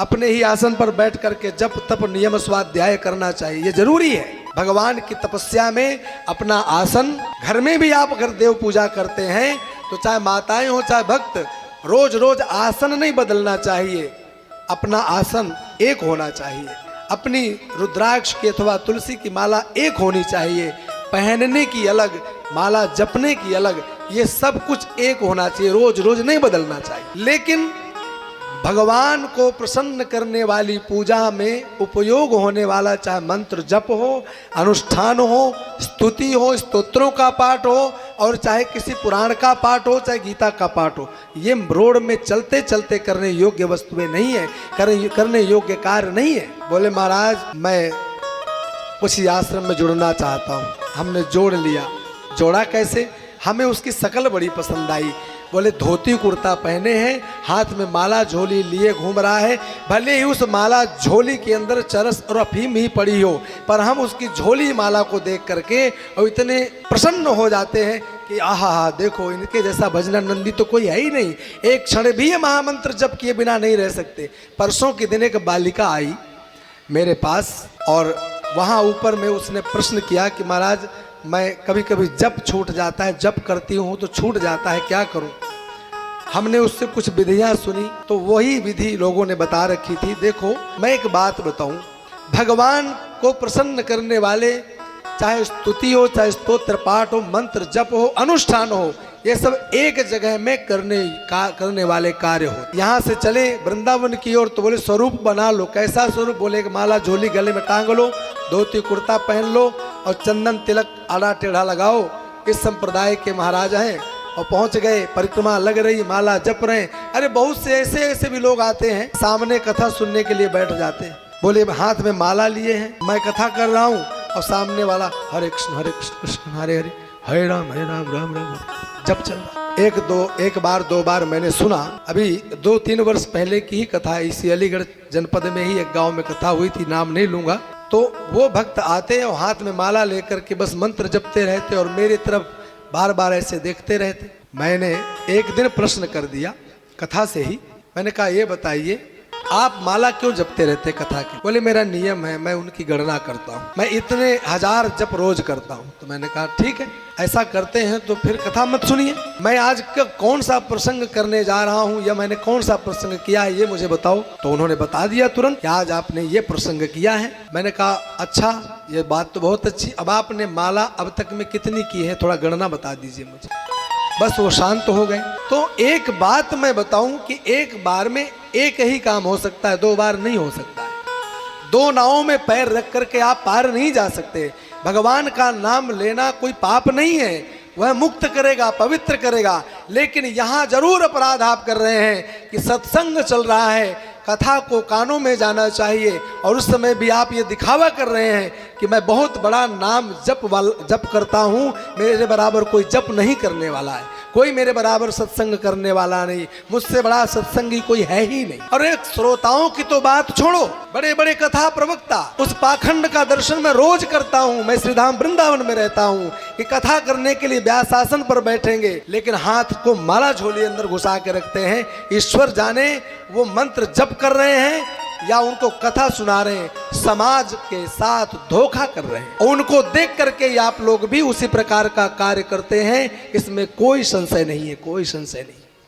अपने ही आसन पर बैठ करके जप तप नियम स्वाध्याय करना चाहिए, ये जरूरी है। भगवान की तपस्या में अपना आसन, घर में भी आप अगर देव पूजा करते हैं तो चाहे माताएं हो चाहे भक्त, रोज रोज आसन नहीं बदलना चाहिए, अपना आसन एक होना चाहिए। अपनी रुद्राक्ष की अथवा तुलसी की माला एक होनी चाहिए, पहनने की अलग, माला जपने की अलग, ये सब कुछ एक होना चाहिए, रोज रोज नहीं बदलना चाहिए। लेकिन भगवान को प्रसन्न करने वाली पूजा में उपयोग होने वाला चाहे मंत्र जप हो, अनुष्ठान हो, स्तुति हो, स्तोत्रों का पाठ हो, और चाहे किसी पुराण का पाठ हो, चाहे गीता का पाठ हो, ये रोड में चलते चलते करने योग्य वस्तुएं नहीं है, करने योग्य कार्य नहीं है। बोले महाराज मैं उसी आश्रम में जुड़ना चाहता हूँ। हमने जोड़ लिया। जोड़ा कैसे? हमें उसकी शकल बड़ी पसंद आई। बोले धोती कुर्ता पहने हैं, हाथ में माला झोली लिए घूम रहा है, भले ही उस माला झोली के अंदर चरस और अफीम ही पड़ी हो, पर हम उसकी झोली माला को देख करके और इतने प्रसन्न हो जाते हैं कि आहा देखो इनके जैसा भजनानंदी तो कोई है ही नहीं, एक क्षण भी ये महामंत्र जप किए बिना नहीं रह सकते। परसों के दिन एक बालिका आई मेरे पास और वहाँ ऊपर में उसने प्रश्न किया कि महाराज मैं कभी कभी जप छूट जाता है, जप करती हूँ तो छूट जाता है, क्या करूँ? हमने उससे कुछ विधियाँ सुनी तो वही विधि लोगों ने बता रखी थी। देखो मैं एक बात बताऊँ, भगवान को प्रसन्न करने वाले चाहे स्तुति हो, चाहे स्तोत्र पाठ हो, मंत्र जप हो, अनुष्ठान हो, ये सब एक जगह में करने वाले कार्य हो। यहाँ से चले वृंदावन की ओर तो बोले स्वरूप बना लो। कैसा स्वरूप? बोले माला झोली गले में टांग लो, धोती कुर्ता पहन लो और चंदन तिलक आड़ा टेढ़ा लगाओ। इस संप्रदाय के महाराज हैं और पहुंच गए, परिक्रमा लग रही, माला जप रहे। अरे बहुत से ऐसे भी लोग आते हैं, सामने कथा सुनने के लिए बैठ जाते हैं। बोले हाथ में माला लिए हैं, मैं कथा कर रहा हूँ और सामने वाला हरे कृष्ण कृष्ण हरे हरे, हरे राम राम राम जप चल रहा। एक बार दो बार मैंने सुना। अभी 2-3 वर्ष पहले की ही कथा है, इसी अलीगढ़ जनपद में ही एक गांव में कथा हुई थी, नाम नहीं लूंगा। तो वो भक्त आते और हाथ में माला लेकर के बस मंत्र जपते रहते और मेरी तरफ बार बार ऐसे देखते रहते। मैंने एक दिन प्रश्न कर दिया कथा से ही, मैंने कहा ये बताइए आप माला क्यों जपते रहते कथा के? बोले मेरा नियम है, मैं उनकी गणना करता हूँ, मैं इतने 1000 जप रोज करता हूँ। तो मैंने कहा ठीक है, ऐसा करते हैं तो फिर कथा मत सुनिए। मैं आज कौन सा प्रसंग करने जा रहा हूँ या मैंने कौन सा प्रसंग किया है ये मुझे बताओ। तो उन्होंने बता दिया तुरंत कि आज आपने ये प्रसंग किया है। मैंने कहा अच्छा, ये बात तो बहुत अच्छी, अब आपने माला अब तक में कितनी की है थोड़ा गणना बता दीजिए मुझे। बस वो शांत हो गए। तो एक बात मैं बताऊं कि एक बार में एक ही काम हो सकता है, 2 बार नहीं हो सकता है। 2 नावों में पैर रख करके आप पार नहीं जा सकते। भगवान का नाम लेना कोई पाप नहीं है, वह मुक्त करेगा, पवित्र करेगा। लेकिन यहाँ जरूर अपराध आप कर रहे हैं कि सत्संग चल रहा है, कथा को कानों में जाना चाहिए और उस समय भी आप ये दिखावा कर रहे हैं कि मैं बहुत बड़ा नाम जप करता हूँ, मेरे बराबर कोई जप नहीं करने वाला है, कोई मेरे बराबर सत्संग करने वाला नहीं, मुझसे बड़ा सत्संगी कोई है ही नहीं। और एक श्रोताओं की तो बात छोड़ो, बड़े बड़े कथा प्रवक्ता, उस पाखंड का दर्शन मैं रोज करता हूँ। मैं श्रीधाम वृंदावन में रहता हूँ कि कथा करने के लिए व्यासासन पर बैठेंगे लेकिन हाथ को माला झोली अंदर घुसा के रखते हैं। ईश्वर जाने वो मंत्र जप कर रहे हैं या उनको कथा सुना रहे हैं, समाज के साथ धोखा कर रहे हैं। और उनको देख करके आप लोग भी उसी प्रकार का कार्य करते हैं, इसमें कोई संशय नहीं है, कोई संशय नहीं।